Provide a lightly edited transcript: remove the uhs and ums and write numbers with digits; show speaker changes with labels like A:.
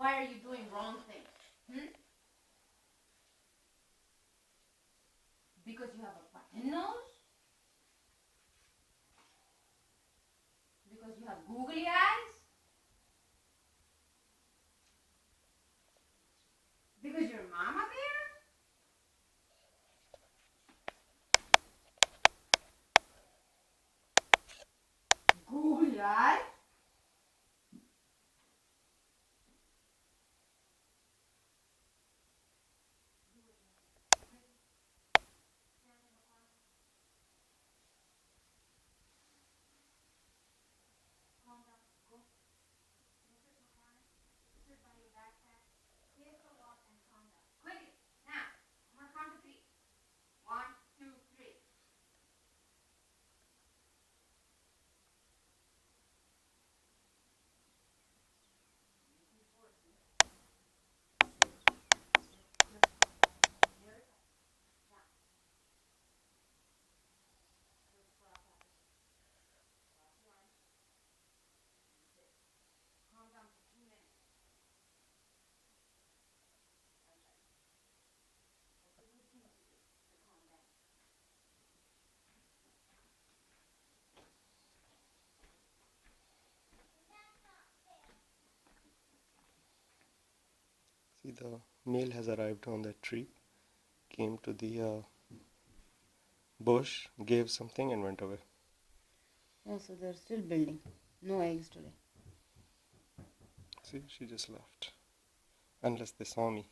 A: Why are you doing wrong things? Because you have a button nose? Because you have googly eyes? Because you're Mama Bear? Googly eyes?
B: See, the male has arrived on the tree, came to the bush, gave something, and went away.
A: Oh, so they're still building. No eggs today.
B: See, she just left. Unless they saw me.